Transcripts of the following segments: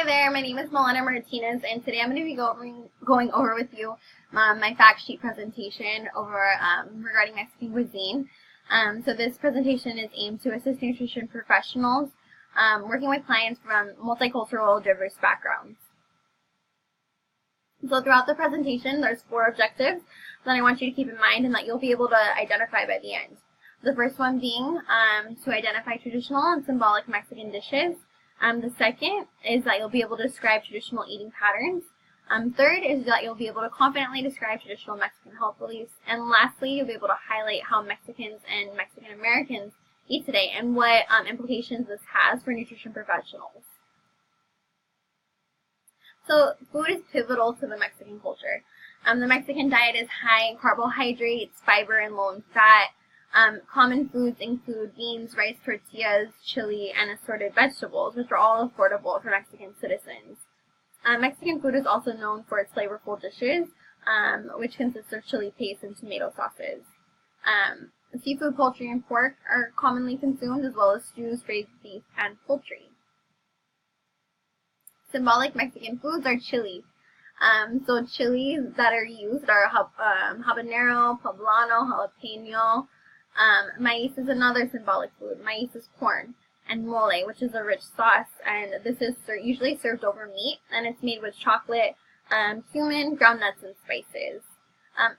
Hi there, my name is Melena Martinez, and today I'm going to be going over with you my fact sheet presentation over regarding Mexican cuisine. So this presentation is aimed to assist nutrition professionals working with clients from multicultural, diverse backgrounds. So throughout the presentation, there's 4 objectives that I want you to keep in mind and that you'll be able to identify by the end. The first one being to identify traditional and symbolic Mexican dishes. The second is that you'll be able to describe traditional eating patterns. Third is that you'll be able to confidently describe traditional Mexican health beliefs. And lastly, you'll be able to highlight how Mexicans and Mexican Americans eat today and what implications this has for nutrition professionals. So food is pivotal to the Mexican culture. The Mexican diet is high in carbohydrates, fiber, and low in fat. Common foods include beans, rice, tortillas, chili, and assorted vegetables, which are all affordable for Mexican citizens. Mexican food is also known for its flavorful dishes, which consists of chili paste and tomato sauces. Seafood, poultry, and pork are commonly consumed, as well as stews, braised beef, and poultry. Symbolic Mexican foods are chili. So chilies that are used are habanero, poblano, jalapeno. Maíz is another symbolic food. Maíz is corn. And mole, which is a rich sauce, and this is usually served over meat, and it's made with chocolate, cumin, ground nuts, and spices.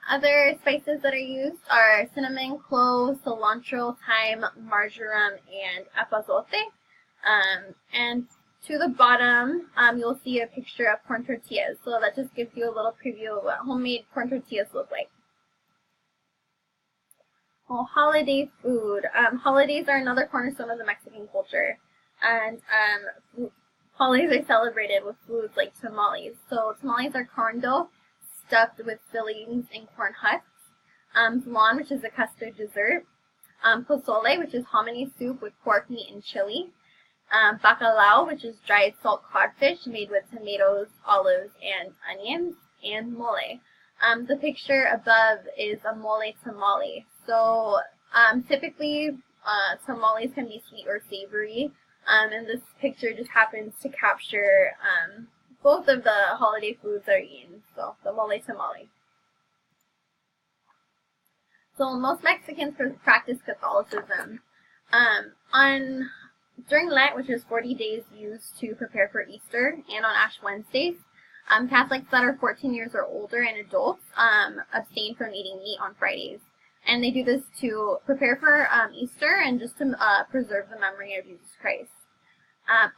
Other spices that are used are cinnamon, cloves, cilantro, thyme, marjoram, and epazote. And to the bottom, you'll see a picture of corn tortillas, so that just gives you a little preview of what homemade corn tortillas look like. Well, holiday food. Holidays are another cornerstone of the Mexican culture, and holidays are celebrated with foods like tamales. So tamales are corn dough stuffed with fillings and corn husks. Flan, which is a custard dessert. Pozole, which is hominy soup with pork, meat, and chili. Bacalao, which is dried salt codfish made with tomatoes, olives, and onions. And mole. The picture above is a mole tamale. So typically tamales can be sweet or savory, and this picture just happens to capture both of the holiday foods that are eaten, so the mole tamale. So most Mexicans practice Catholicism. During Lent, which is 40 days used to prepare for Easter, and on Ash Wednesdays, Catholics that are 14 years or older and adults abstain from eating meat on Fridays. And they do this to prepare for Easter and just to preserve the memory of Jesus Christ.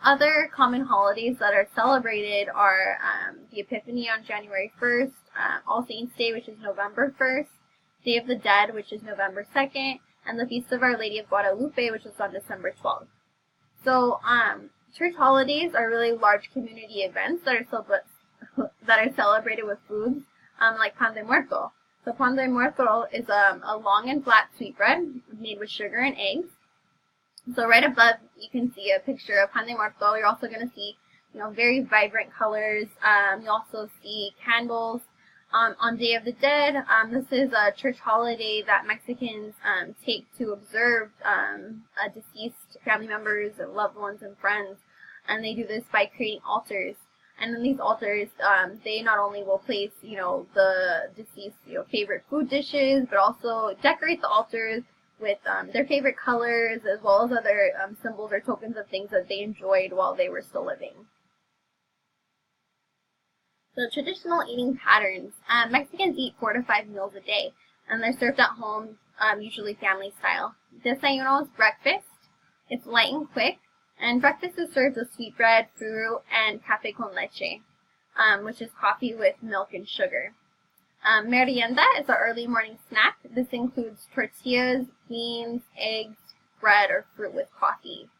Other common holidays that are celebrated are the Epiphany on January 1st, All Saints Day, which is November 1st, Day of the Dead, which is November 2nd, and the Feast of Our Lady of Guadalupe, which is on December 12th. So church holidays are really large community events that are celebrated with foods like Pan de Muerto. So Pan de Muerto is a long and flat sweetbread made with sugar and eggs. So right above you can see a picture of Pan de Muerto. You're also going to see, very vibrant colors. You also see candles. On Day of the Dead, this is a church holiday that Mexicans take to observe deceased family members and loved ones and friends. And they do this by creating altars. And in these altars, they not only will place, the deceased, favorite food dishes, but also decorate the altars with their favorite colors, as well as other symbols or tokens of things that they enjoyed while they were still living. So traditional eating patterns. Mexicans eat 4 to 5 meals a day, and they're served at home, usually family style. Desayuno is breakfast. It's light and quick. And breakfast is served with sweetbread, fruit, and café con leche, which is coffee with milk and sugar. Merienda is an early morning snack. This includes tortillas, beans, eggs, bread, or fruit with coffee.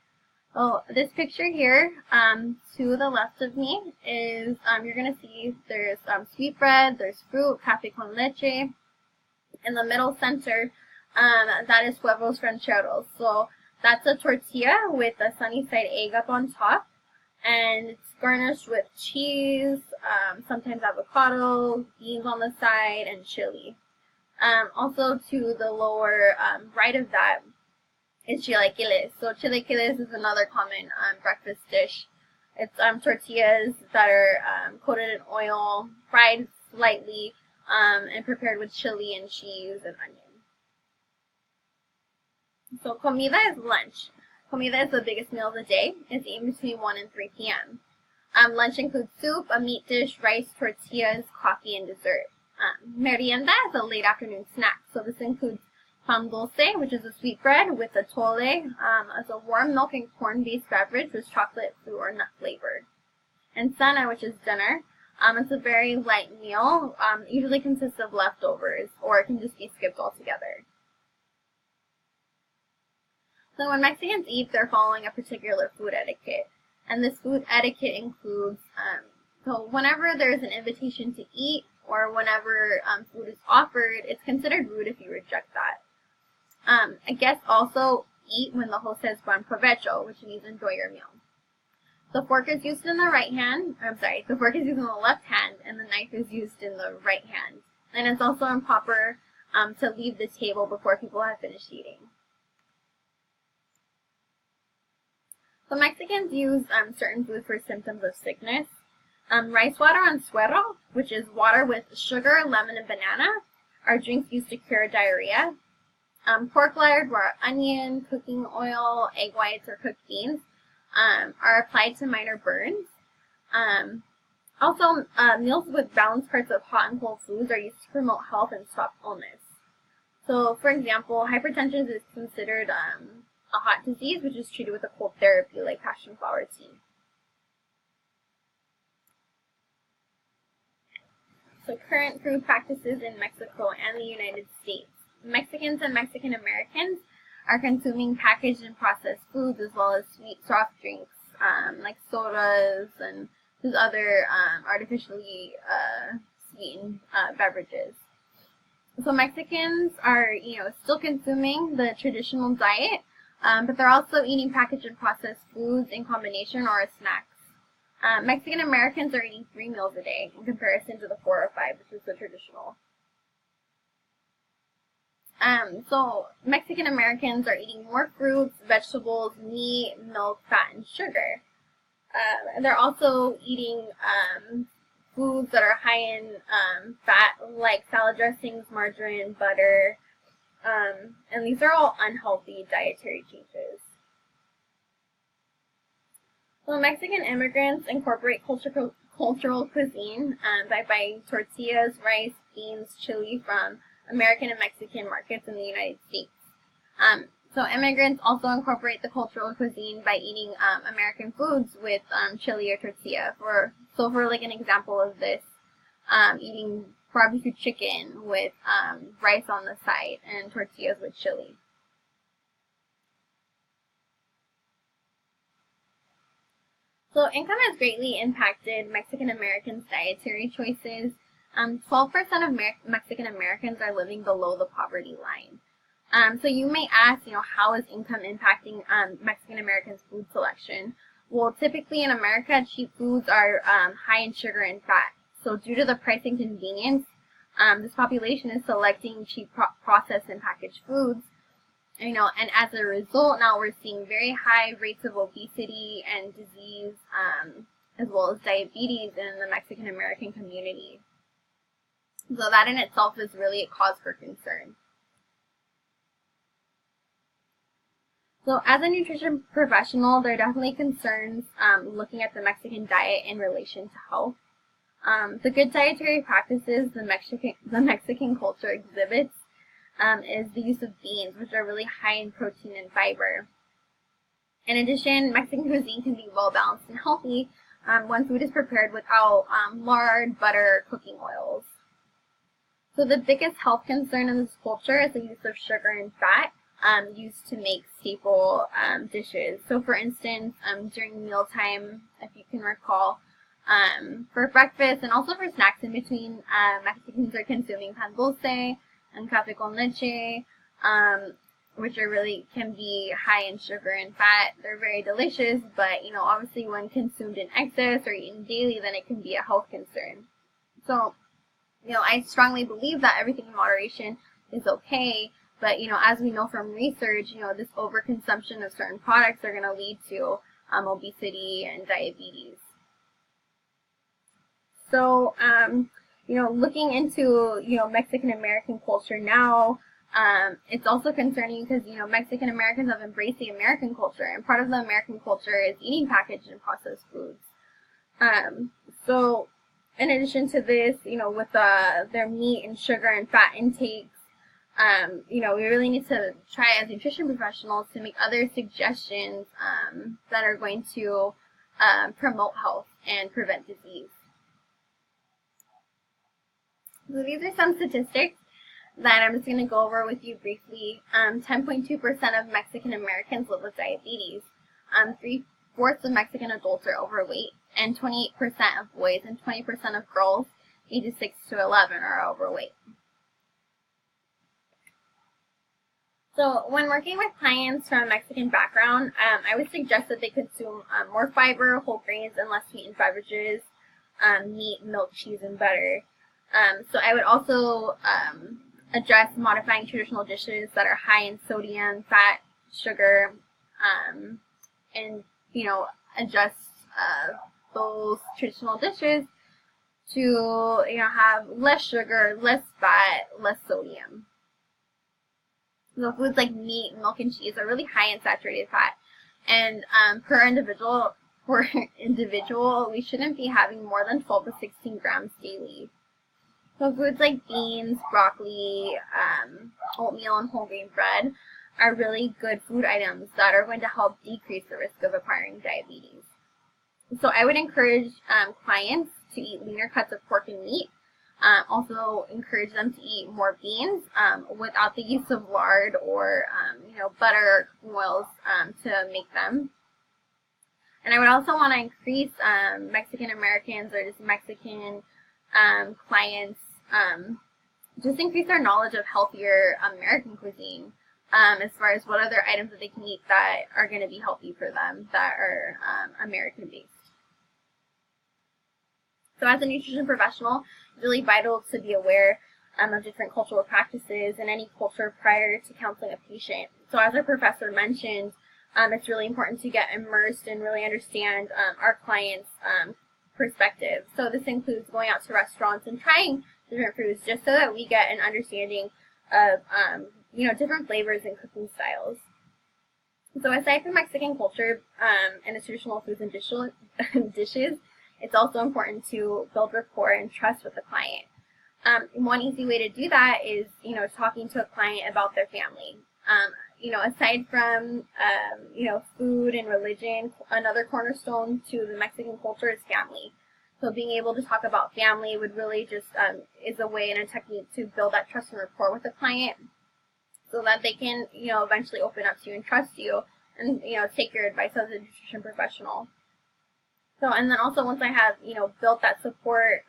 Oh, this picture here, to the left of me, is you're going to see there's sweetbread, there's fruit, café con leche. In the middle center, that is huevos rancheros. So that's a tortilla with a sunny side egg up on top, and it's garnished with cheese, sometimes avocado, beans on the side, and chili. Also to the lower right of that is chilaquiles. So chilaquiles is another common breakfast dish. It's tortillas that are coated in oil, fried slightly, and prepared with chili and cheese and onion. So comida is lunch. Comida is the biggest meal of the day. It's eaten between 1 and 3 p.m. Lunch includes soup, a meat dish, rice, tortillas, coffee, and dessert. Merienda is a late afternoon snack. So this includes pan dulce, which is a sweet bread with atole, as a warm milk and corn-based beverage with chocolate, fruit, or nut flavored. And cena, which is dinner. It's a very light meal. Usually consists of leftovers, or it can just be skipped altogether. So when Mexicans eat, they're following a particular food etiquette. And this food etiquette includes, so whenever there's an invitation to eat, or whenever food is offered, it's considered rude if you reject that. A guest also eat when the host says buen provecho, which means enjoy your meal. The fork is used in the the fork is used in the left hand, and the knife is used in the right hand. And it's also improper to leave the table before people have finished eating. So Mexicans use certain foods for symptoms of sickness. Rice water and suero, which is water with sugar, lemon, and banana, are drinks used to cure diarrhea. Pork lard, raw onion, cooking oil, egg whites, or cooked beans are applied to minor burns. Also, meals with balanced parts of hot and cold foods are used to promote health and stop illness. So, for example, hypertension is considered a hot disease, which is treated with a cold therapy like passion flower tea. So current food practices in Mexico and the United States. Mexicans and Mexican Americans are consuming packaged and processed foods as well as sweet soft drinks like sodas and these other artificially sweetened beverages. So Mexicans are, still consuming the traditional diet, but they're also eating packaged and processed foods in combination or as snacks. Mexican Americans are eating 3 meals a day in comparison to the 4 or 5, which is the traditional. So Mexican Americans are eating more fruits, vegetables, meat, milk, fat, and sugar. And they're also eating foods that are high in fat, like salad dressings, margarine, butter, and these are all unhealthy dietary changes. So Mexican immigrants incorporate cultural cuisine by buying tortillas, rice, beans, chili from American and Mexican markets in the United States. So immigrants also incorporate the cultural cuisine by eating American foods with chili or tortilla. For like an example of this, eating barbecue chicken with rice on the side and tortillas with chili. So income has greatly impacted Mexican Americans' dietary choices. 12% of Mexican Americans are living below the poverty line. So you may ask, how is income impacting Mexican Americans' food selection? Well, typically in America, cheap foods are high in sugar and fat. So due to the price and convenience, this population is selecting cheap processed and packaged foods. And as a result, now we're seeing very high rates of obesity and disease, as well as diabetes in the Mexican American community. So that in itself is really a cause for concern. So as a nutrition professional, there are definitely concerns looking at the Mexican diet in relation to health. The good dietary practices the Mexican culture exhibits is the use of beans, which are really high in protein and fiber. In addition, Mexican cuisine can be well balanced and healthy when food is prepared without lard, butter, or cooking oils. So the biggest health concern in this culture is the use of sugar and fat used to make staple dishes. So for instance, during mealtime, if you can recall, for breakfast and also for snacks in between, Mexicans are consuming pan dulce and café con leche, which can be high in sugar and fat. They're very delicious, but obviously when consumed in excess or eaten daily, then it can be a health concern. So, I strongly believe that everything in moderation is okay, but as we know from research, this overconsumption of certain products are going to lead to obesity, and diabetes. So, looking into, Mexican American culture now, it's also concerning because, Mexican Americans have embraced the American culture, and part of the American culture is eating packaged and processed foods. So, in addition to this, with their meat and sugar and fat intakes, we really need to try as nutrition professionals to make other suggestions that are going to promote health and prevent disease. So these are some statistics that I'm just going to go over with you briefly. 10.2% of Mexican Americans live with diabetes. 3/4 of Mexican adults are overweight, and 28% of boys and 20% of girls ages 6 to 11 are overweight. So when working with clients from a Mexican background, I would suggest that they consume more fiber, whole grains, and less sweetened beverages, meat, milk, cheese, and butter. So I would also address modifying traditional dishes that are high in sodium, fat, sugar, and adjust those traditional dishes to have less sugar, less fat, less sodium. So foods like meat, milk, and cheese are really high in saturated fat, and per individual, we shouldn't be having more than 12 to 16 grams daily. So foods like beans, broccoli, oatmeal, and whole grain bread are really good food items that are going to help decrease the risk of acquiring diabetes. So I would encourage clients to eat leaner cuts of pork and meat. Also encourage them to eat more beans without the use of lard or butter or cooking oils to make them. And I would also want to increase Mexican Americans or just Mexican clients just increase their knowledge of healthier American cuisine as far as what other items that they can eat that are going to be healthy for them that are American based. So as a nutrition professional, it's really vital to be aware of different cultural practices in any culture prior to counseling a patient. So as our professor mentioned, it's really important to get immersed and really understand our clients' perspective. So this includes going out to restaurants and trying different foods just so that we get an understanding of different flavors and cooking styles. So aside from Mexican culture and its traditional foods and dishes, it's also important to build rapport and trust with the client. One easy way to do that is, talking to a client about their family. Aside from, food and religion, another cornerstone to the Mexican culture is family. So being able to talk about family would really just is a way and a technique to build that trust and rapport with the client so that they can, eventually open up to you and trust you and, take your advice as a nutrition professional. So, and then also once I have, built that support,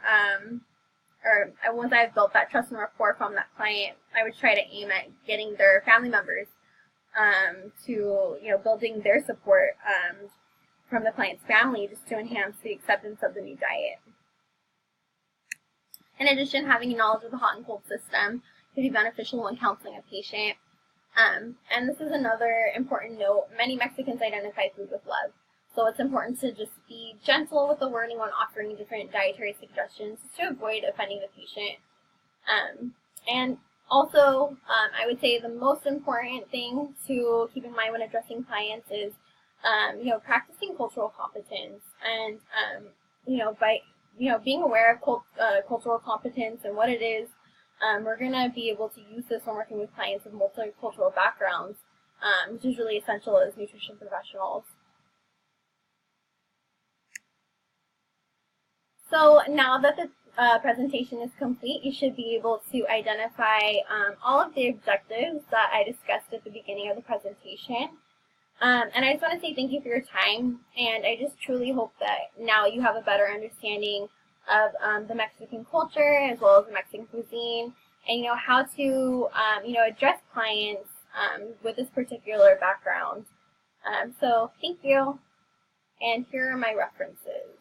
once I've built that trust and rapport from that client, I would try to aim at getting their family members to, building their support from the client's family just to enhance the acceptance of the new diet. In addition, having knowledge of the hot and cold system can be beneficial when counseling a patient. And this is another important note. Many Mexicans identify food with love. So it's important to just be gentle with the wording when offering different dietary suggestions to avoid offending the patient. And also, I would say the most important thing to keep in mind when addressing clients is, practicing cultural competence and, by, being aware of cultural competence and what it is, we're going to be able to use this when working with clients of multicultural backgrounds, which is really essential as nutrition professionals. So now that the presentation is complete, you should be able to identify all of the objectives that I discussed at the beginning of the presentation. And I just want to say thank you for your time, and I just truly hope that now you have a better understanding of the Mexican culture as well as the Mexican cuisine, and how to address clients with this particular background. So thank you, and here are my references.